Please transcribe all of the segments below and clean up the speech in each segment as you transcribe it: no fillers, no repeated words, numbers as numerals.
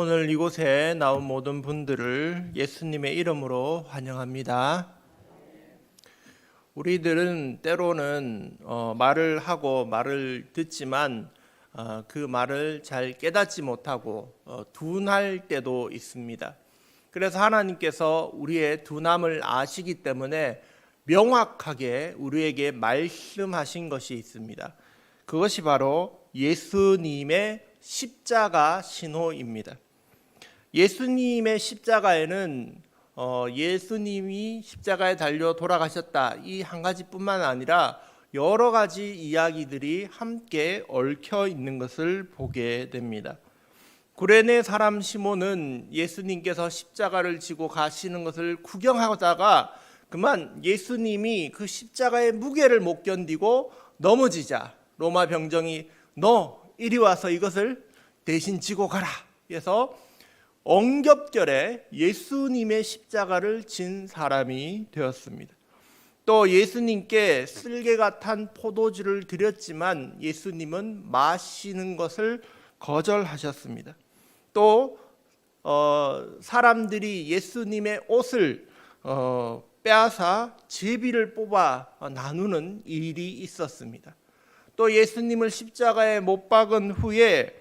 오늘 이곳에 나온 모든 분들을 예수님의 이름으로 환영합니다. 우리들은 때로는 말을 하고 말을 듣지만 그 말을 잘 깨닫지 못하고 둔할 때도 있습니다. 그래서 하나님께서 우리의 둔함을 아시기 때문에 명확하게 우리에게 말씀하신 것이 있습니다. 그것이 바로 예수님의 십자가 신호입니다. 예수님의 십자가에는 예수님이 십자가에 달려 돌아가셨다 이 한 가지뿐만 아니라 여러 가지 이야기들이 함께 얽혀 있는 것을 보게 됩니다. 구레네 사람 시몬은 예수님께서 십자가를 지고 가시는 것을 구경하다가 그만 예수님이 그 십자가의 무게를 못 견디고 넘어지자 로마 병정이 너 이리 와서 이것을 대신 지고 가라 해서 엉겹결에 예수님의 십자가를 진 사람이 되었습니다. 또 예수님께 쓸개가 탄 포도주를 드렸지만 예수님은 마시는 것을 거절하셨습니다. 또 사람들이 예수님의 옷을 빼앗아 제비를 뽑아 나누는 일이 있었습니다. 또 예수님을 십자가에 못 박은 후에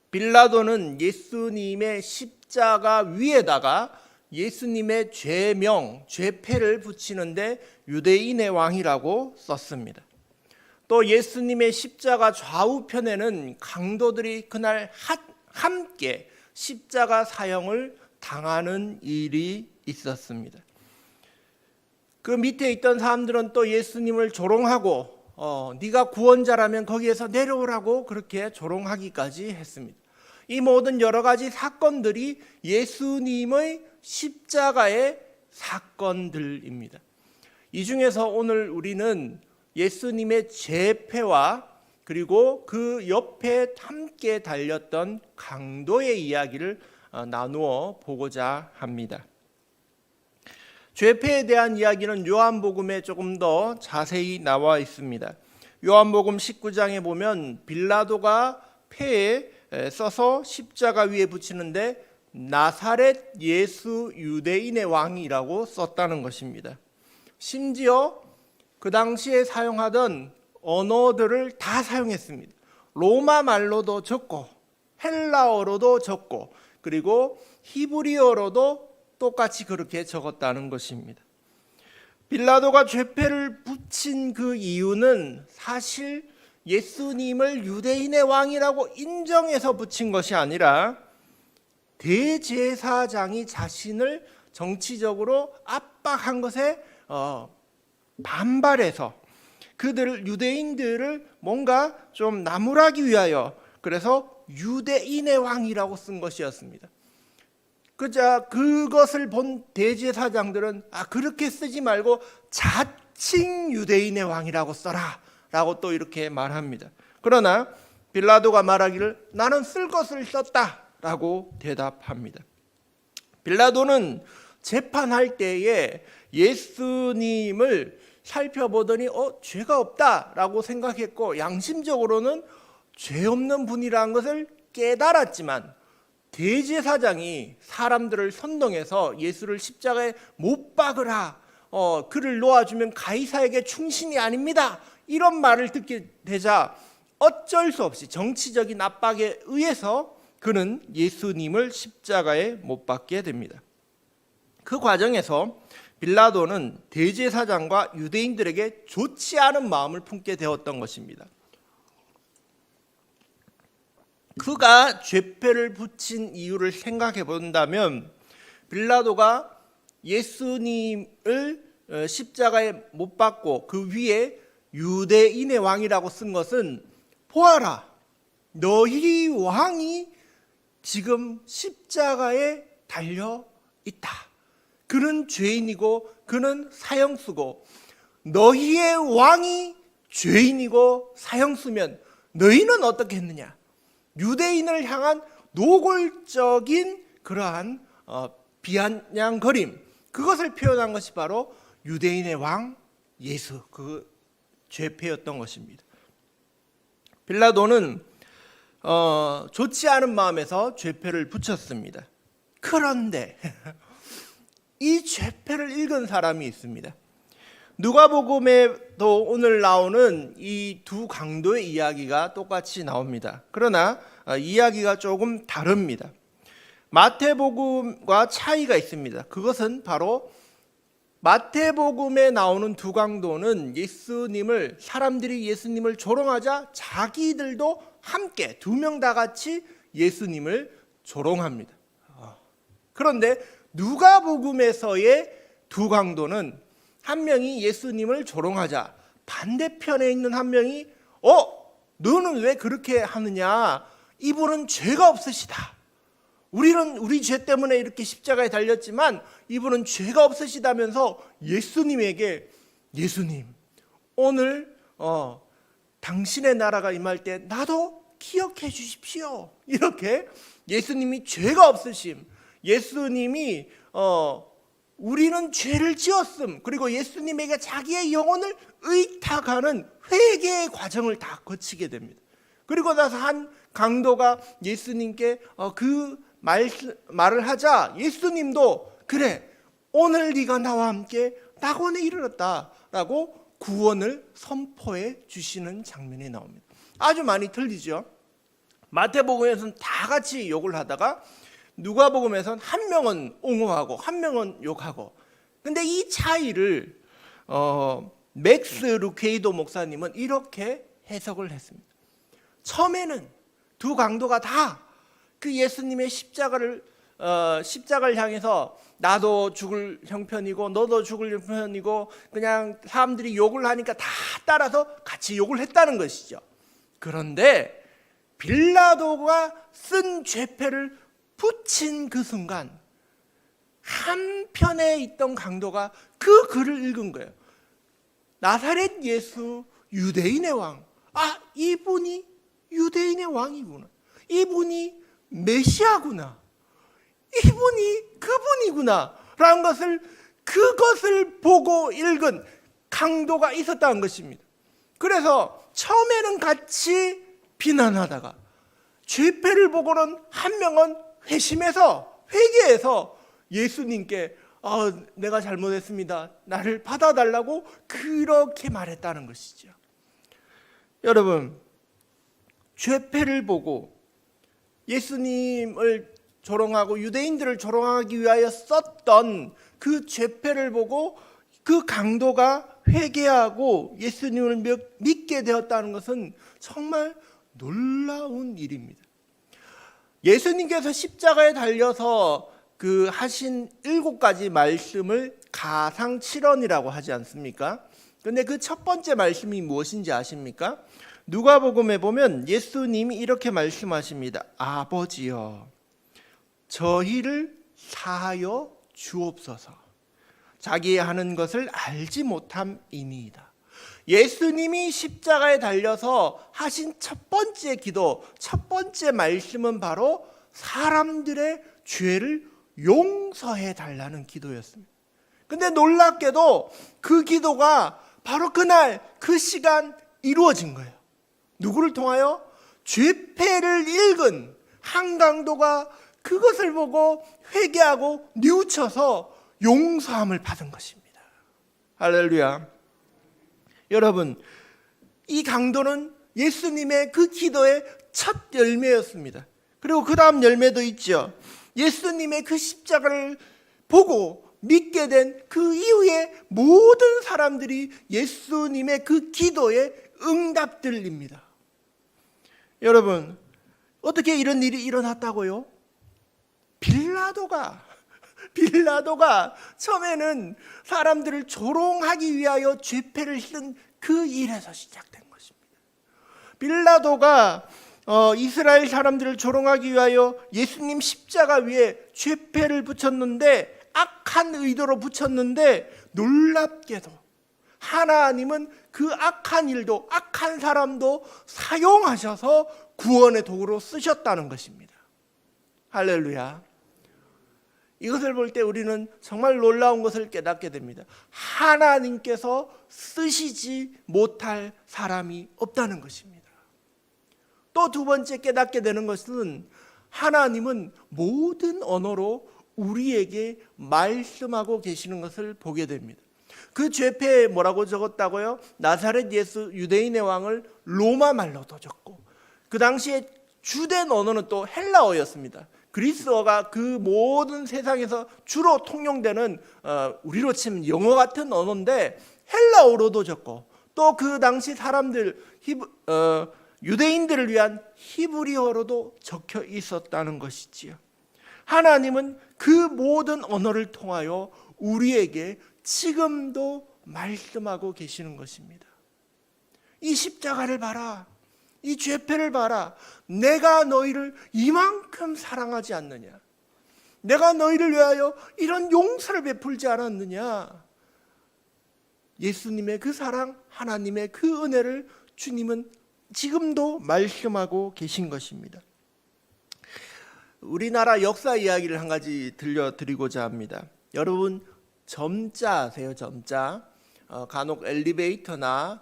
빌라도는 예수님의 십자가 위에다가 예수님의 죄명, 죄패를 붙이는데 유대인의 왕이라고 썼습니다. 또 예수님의 십자가 좌우편에는 강도들이 그날 함께 십자가 사형을 당하는 일이 있었습니다. 그 밑에 있던 사람들은 또 예수님을 조롱하고 네가 구원자라면 거기에서 내려오라고 그렇게 조롱하기까지 했습니다. 이 모든 여러 가지 사건들이 예수님의 십자가의 사건들입니다. 이 중에서 오늘 우리는 예수님의 죄패와 그리고 그 옆에 함께 달렸던 강도의 이야기를 나누어 보고자 합니다. 죄패에 대한 이야기는 요한복음에 조금 더 자세히 나와 있습니다. 요한복음 19장에 보면 빌라도가 패에 써서 십자가 위에 붙이는데 나사렛 예수 유대인의 왕이라고 썼다는 것입니다. 심지어 그 당시에 사용하던 언어들을 다 사용했습니다. 로마 말로도 적고 헬라어로도 적고 그리고 히브리어로도 똑같이 그렇게 적었다는 것입니다. 빌라도가 죄패를 붙인 그 이유는 사실 예수님을 유대인의 왕이라고 인정해서 붙인 것이 아니라 대제사장이 자신을 정치적으로 압박한 것에 반발해서 그들을 유대인들을 뭔가 좀 나무라기 위하여 그래서 유대인의 왕이라고 쓴 것이었습니다. 그것을 본 대제사장들은 그렇게 쓰지 말고 자칭 유대인의 왕이라고 써라 라고 또 이렇게 말합니다. 그러나 빌라도가 말하기를 나는 쓸 것을 썼다 라고 대답합니다. 빌라도는 재판할 때에 예수님을 살펴보더니 죄가 없다라고 생각했고 양심적으로는 죄 없는 분이라는 것을 깨달았지만 대제사장이 사람들을 선동해서 예수를 십자가에 못 박으라 그를 놓아주면 가이사에게 충신이 아닙니다 이런 말을 듣게 되자 어쩔 수 없이 정치적인 압박에 의해서 그는 예수님을 십자가에 못 박게 됩니다. 그 과정에서 빌라도는 대제사장과 유대인들에게 좋지 않은 마음을 품게 되었던 것입니다. 그가 죄패를 붙인 이유를 생각해 본다면 빌라도가 예수님을 십자가에 못 박고 그 위에 유대인의 왕이라고 쓴 것은 보아라 너희 왕이 지금 십자가에 달려 있다. 그는 죄인이고 그는 사형수고 너희의 왕이 죄인이고 사형수면 너희는 어떻게 했느냐? 유대인을 향한 노골적인 그러한 비아냥거림 그것을 표현한 것이 바로 유대인의 왕 예수 그 죄패였던 것입니다. 빌라도는 좋지 않은 마음에서 죄패를 붙였습니다. 그런데 이 죄패를 읽은 사람이 있습니다. 누가복음에도 오늘 나오는 이 두 강도의 이야기가 똑같이 나옵니다. 그러나 이야기가 조금 다릅니다. 마태복음과 차이가 있습니다. 그것은 바로 마태복음에 나오는 두 강도는 사람들이 예수님을 조롱하자 자기들도 함께 두 명 다 같이 예수님을 조롱합니다. 그런데 누가복음에서의 두 강도는 한 명이 예수님을 조롱하자 반대편에 있는 한 명이 너는 왜 그렇게 하느냐? 이분은 죄가 없으시다. 우리 죄 때문에 이렇게 십자가에 달렸지만 이분은 죄가 없으시다면서 예수님에게 예수님 오늘 당신의 나라가 임할 때 나도 기억해 주십시오. 이렇게 예수님이 죄가 없으심, 예수님이 우리는 죄를 지었음, 그리고 예수님에게 자기의 영혼을 의탁하는 회개의 과정을 다 거치게 됩니다. 그리고 나서 한 강도가 예수님께 그 말을 하자 예수님도 그래 오늘 네가 나와 함께 낙원에 이르렀다라고 구원을 선포해 주시는 장면이 나옵니다. 아주 많이 틀리죠. 마태복음에서는 다 같이 욕을 하다가 누가복음에서는 한 명은 옹호하고 한 명은 욕하고. 근데 이 차이를 맥스 루케이도 목사님은 이렇게 해석을 했습니다. 처음에는 두 강도가 다 그 예수님의 십자가를 향해서 나도 죽을 형편이고 너도 죽을 형편이고 그냥 사람들이 욕을 하니까 다 따라서 같이 욕을 했다는 것이죠. 그런데 빌라도가 쓴 죄패를 붙인 그 순간 한편에 있던 강도가 그 글을 읽은 거예요. 나사렛 예수 유대인의 왕. 이분이 유대인의 왕이구나. 이분이 메시아구나. 이분이 그분이구나 라는 그것을 보고 읽은 강도가 있었다는 것입니다. 그래서 처음에는 같이 비난하다가 죄패를 보고는 한 명은 회개해서 예수님께 내가 잘못했습니다. 나를 받아달라고 그렇게 말했다는 것이죠. 여러분, 죄패를 보고 예수님을 조롱하고 유대인들을 조롱하기 위하여 썼던 그 죄패를 보고 그 강도가 회개하고 예수님을 믿게 되었다는 것은 정말 놀라운 일입니다. 예수님께서 십자가에 달려서 그 하신 7가지 말씀을 가상칠언이라고 하지 않습니까? 그런데 그 첫 번째 말씀이 무엇인지 아십니까? 누가복음에 보면 예수님이 이렇게 말씀하십니다. 아버지여 저희를 사하여 주옵소서. 자기 하는 것을 알지 못함이니이다. 예수님이 십자가에 달려서 하신 첫 번째 기도, 첫 번째 말씀은 바로 사람들의 죄를 용서해 달라는 기도였습니다. 근데 놀랍게도 그 기도가 바로 그날 그 시간 이루어진 거예요. 누구를 통하여? 죄패를 읽은 한 강도가 그것을 보고 회개하고 뉘우쳐서 용서함을 받은 것입니다. 할렐루야. 여러분, 이 강도는 예수님의 그 기도의 첫 열매였습니다. 그리고 그 다음 열매도 있죠. 예수님의 그 십자가를 보고 믿게 된 그 이후에 모든 사람들이 예수님의 그 기도에 응답들입니다. 여러분, 어떻게 이런 일이 일어났다고요? 빌라도가 처음에는 사람들을 조롱하기 위하여 죄패를 쓴 그 일에서 시작된 것입니다. 빌라도가 이스라엘 사람들을 조롱하기 위하여 예수님 십자가 위에 죄패를 붙였는데 악한 의도로 붙였는데 놀랍게도 하나님은 그 악한 일도 악한 사람도 사용하셔서 구원의 도구로 쓰셨다는 것입니다. 할렐루야. 이것을 볼 때 우리는 정말 놀라운 것을 깨닫게 됩니다. 하나님께서 쓰시지 못할 사람이 없다는 것입니다. 또 두 번째 깨닫게 되는 것은 하나님은 모든 언어로 우리에게 말씀하고 계시는 것을 보게 됩니다. 그 죄패에 뭐라고 적었다고요? 나사렛 예수 유대인의 왕을 로마 말로도 적고, 그 당시에 주된 언어는 또 헬라어였습니다. 그리스어가 그 모든 세상에서 주로 통용되는 우리로 치면 영어 같은 언어인데 헬라어로도 적고, 또 그 당시 사람들 유대인들을 위한 히브리어로도 적혀 있었다는 것이지요. 하나님은 그 모든 언어를 통하여 우리에게 지금도 말씀하고 계시는 것입니다. 이 십자가를 봐라. 이 죄패를 봐라. 내가 너희를 이만큼 사랑하지 않느냐? 내가 너희를 위하여 이런 용서를 베풀지 않았느냐? 예수님의 그 사랑, 하나님의 그 은혜를 주님은 지금도 말씀하고 계신 것입니다. 우리나라 역사 이야기를 한 가지 들려드리고자 합니다. 여러분, 점자 아세요? 점자. 간혹 엘리베이터나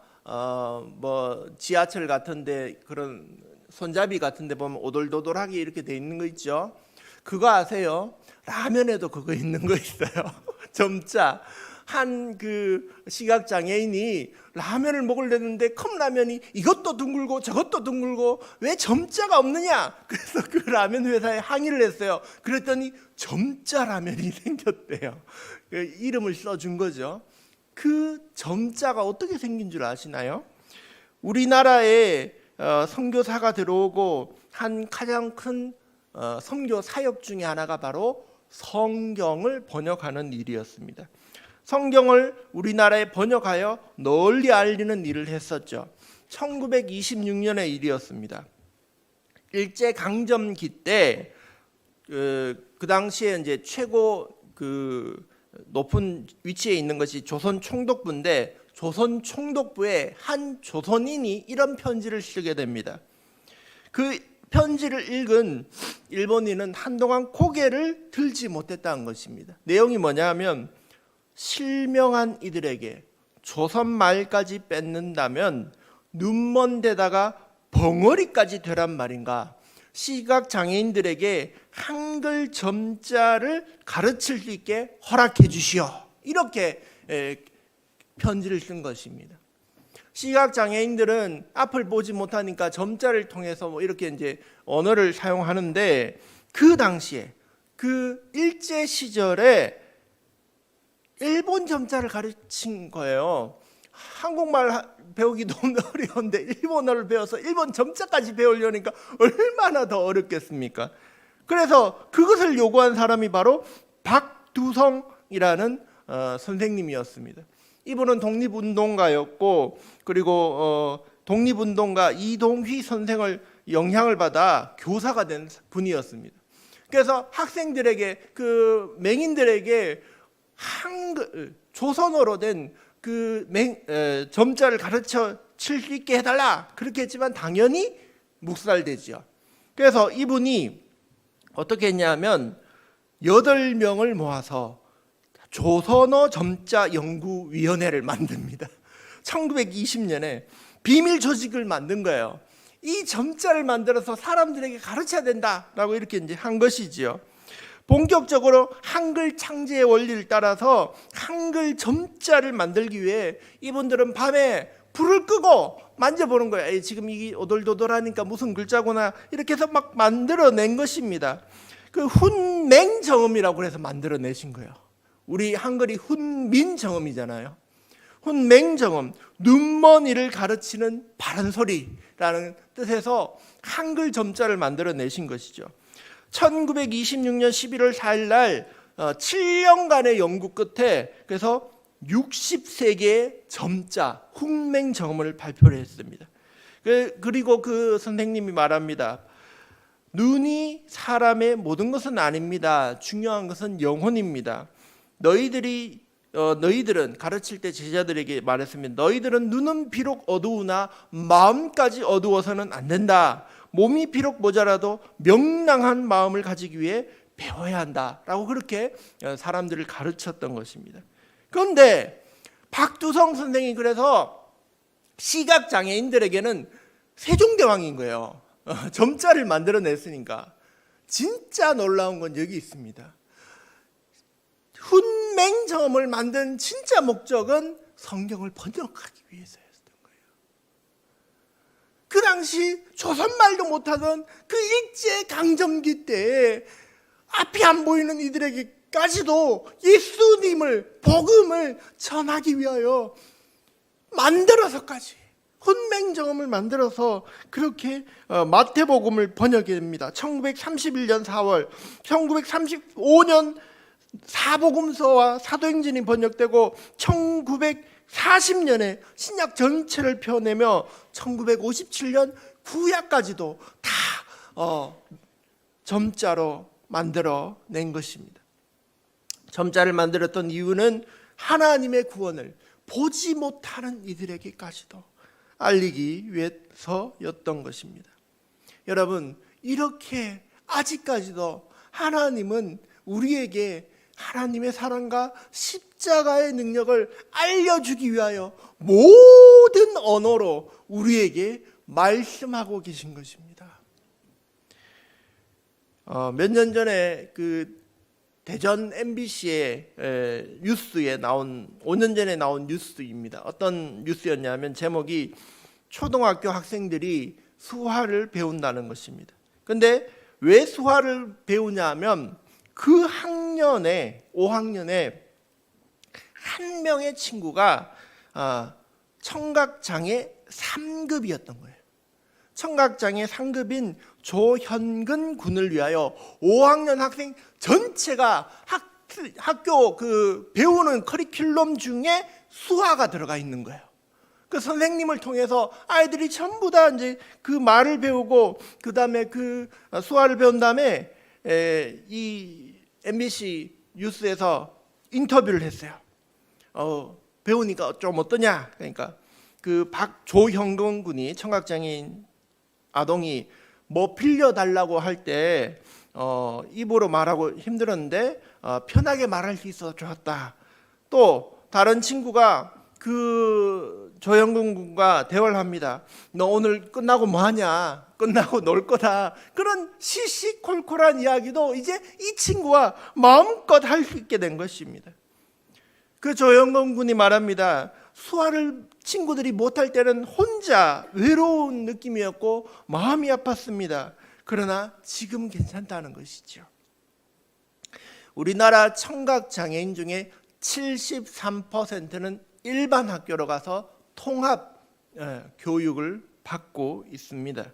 뭐 지하철 같은데 그런 손잡이 같은데 보면 오돌도돌하게 이렇게 돼 있는 거 있죠. 그거 아세요? 라면에도 그거 있는 거 있어요. 점자. 한 그 시각 장애인이 라면을 먹으려는데 컵라면이 이것도 둥글고 저것도 둥글고 왜 점자가 없느냐? 그래서 그 라면 회사에 항의를 했어요. 그랬더니 점자 라면이 생겼대요. 이름을 써준 거죠. 그 점자가 어떻게 생긴 줄 아시나요? 우리나라에 선교사가 들어오고 한 가장 큰 선교 사역 중에 하나가 바로 성경을 번역하는 일이었습니다. 성경을 우리나라에 번역하여 널리 알리는 일을 했었죠. 1926년의 일이었습니다. 일제 강점기 때 그 당시에 이제 최고 높은 위치에 있는 것이 조선 총독부인데, 조선 총독부에 한 조선인이 이런 편지를 쓰게 됩니다. 그 편지를 읽은 일본인은 한동안 고개를 들지 못했다는 것입니다. 내용이 뭐냐면, 실명한 이들에게 조선 말까지 뺏는다면 눈먼 데다가 벙어리까지 되란 말인가? 시각 장애인들에게 한글 점자를 가르칠 수 있게 허락해 주시오. 이렇게 편지를 쓴 것입니다. 시각 장애인들은 앞을 보지 못하니까 점자를 통해서 뭐 이렇게 이제 언어를 사용하는데, 그 당시에 그 일제 시절에 일본 점자를 가르친 거예요. 한국말 배우기도 어려운데 일본어를 배워서 일본 점자까지 배우려니까 얼마나 더 어렵겠습니까? 그래서 그것을 요구한 사람이 바로 박두성이라는 선생님이었습니다. 이분은 독립운동가였고, 그리고 독립운동가 이동휘 선생을 영향을 받아 교사가 된 분이었습니다. 그래서 학생들에게, 그 맹인들에게 한글 조선어로 된 그 점자를 가르쳐 칠 수 있게 해달라, 그렇게 했지만 당연히 묵살되죠. 그래서 이분이 어떻게 했냐면 8명을 모아서 조선어 점자 연구위원회를 만듭니다. 1920년에 비밀 조직을 만든 거예요. 이 점자를 만들어서 사람들에게 가르쳐야 된다라고 이렇게 이제 한 것이지요. 본격적으로 한글 창제의 원리를 따라서 한글 점자를 만들기 위해 이분들은 밤에 불을 끄고 만져보는 거예요. 지금 이게 오돌도돌하니까 무슨 글자구나, 이렇게 해서 막 만들어낸 것입니다. 그 훈맹정음이라고 해서 만들어내신 거예요. 우리 한글이 훈민정음이잖아요. 훈맹정음, 눈먼이를 가르치는 바른 소리라는 뜻에서 한글 점자를 만들어내신 것이죠. 1926년 11월 4일 날 7년간의 연구 끝에 그래서 60세개의 점자 훈맹정음을 발표를 했습니다. 그리고 그 선생님이 말합니다. 눈이 사람의 모든 것은 아닙니다. 중요한 것은 영혼입니다. 너희들은 가르칠 때 제자들에게 말했습니다. 너희들은 눈은 비록 어두우나 마음까지 어두워서는 안 된다. 몸이 비록 모자라도 명랑한 마음을 가지기 위해 배워야 한다라고 그렇게 사람들을 가르쳤던 것입니다. 그런데 박두성 선생이 그래서 시각 장애인들에게는 세종대왕인 거예요. 점자를 만들어냈으니까 진짜 놀라운 건 여기 있습니다. 훈맹점을 만든 진짜 목적은 성경을 번역하기 위해서였던 거예요. 그 당시 조선말도 못하던 그 일제강점기 때에 앞이 안 보이는 이들에게까지도 예수님을, 복음을 전하기 위하여 만들어서까지 훈맹정음을 만들어서 그렇게 마태복음을 번역합니다. 1931년 4월, 1935년 사복음서와 사도행전이 번역되고 1940년에 신약 전체를 펴내며 1957년 구약까지도 다 점자로 만들어 낸 것입니다. 점자를 만들었던 이유는 하나님의 구원을 보지 못하는 이들에게까지도 알리기 위해서였던 것입니다. 여러분, 이렇게 아직까지도 하나님은 우리에게 하나님의 사랑과 십자가의 능력을 알려주기 위하여 모든 언어로 우리에게 말씀하고 계신 것입니다. 몇 년 전에 그 대전 MBC의 뉴스에 나온 5년 전에 나온 뉴스입니다. 어떤 뉴스였냐면 제목이 초등학교 학생들이 수화를 배운다는 것입니다. 그런데 왜 수화를 배우냐면 그 학년에 5학년에 한 명의 친구가 청각장애 3급이었던 거예요. 청각장애 3급인 조현근 군을 위하여 5학년 학생 전체가 학교 그 배우는 커리큘럼 중에 수화가 들어가 있는 거예요. 그 선생님을 통해서 아이들이 전부 다 이제 그 말을 배우고 그 다음에 그 수화를 배운 다음에 이 MBC 뉴스에서 인터뷰를 했어요. 배우니까 좀 어떠냐? 그러니까 그 조형근 군이 청각장애인 아동이 뭐 빌려달라고 할 때 입으로 말하고 힘들었는데 편하게 말할 수 있어서 좋았다. 또 다른 친구가 그 조영근 군과 대화를 합니다. 너 오늘 끝나고 뭐 하냐? 끝나고 놀 거다. 그런 시시콜콜한 이야기도 이제 이 친구와 마음껏 할 수 있게 된 것입니다. 그 조영근 군이 말합니다. 수화를 친구들이 못할 때는 혼자 외로운 느낌이었고 마음이 아팠습니다. 그러나 지금 괜찮다는 것이죠. 우리나라 청각장애인 중에 73%는 일반 학교로 가서 통합 교육을 받고 있습니다.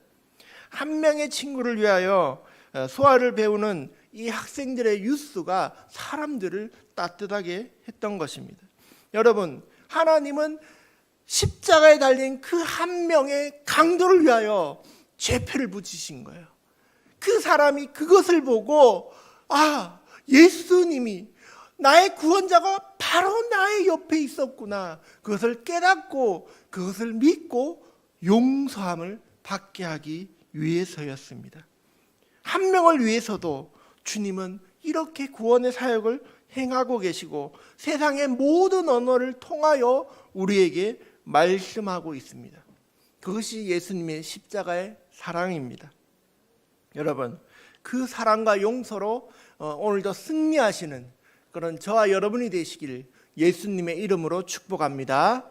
한 명의 친구를 위하여 수화를 배우는 이 학생들의 뉴스가 사람들을 따뜻하게 했던 것입니다. 여러분, 하나님은 십자가에 달린 그 한 명의 강도를 위하여 죄패를 붙이신 거예요. 그 사람이 그것을 보고 예수님이 나의 구원자가 바로 나의 옆에 있었구나. 그것을 깨닫고 그것을 믿고 용서함을 받게 하기 위해서였습니다. 한 명을 위해서도 주님은 이렇게 구원의 사역을 행하고 계시고 세상의 모든 언어를 통하여 우리에게 말씀하고 있습니다. 그것이 예수님의 십자가의 사랑입니다. 여러분, 그 사랑과 용서로 오늘도 승리하시는 그런 저와 여러분이 되시길 예수님의 이름으로 축복합니다.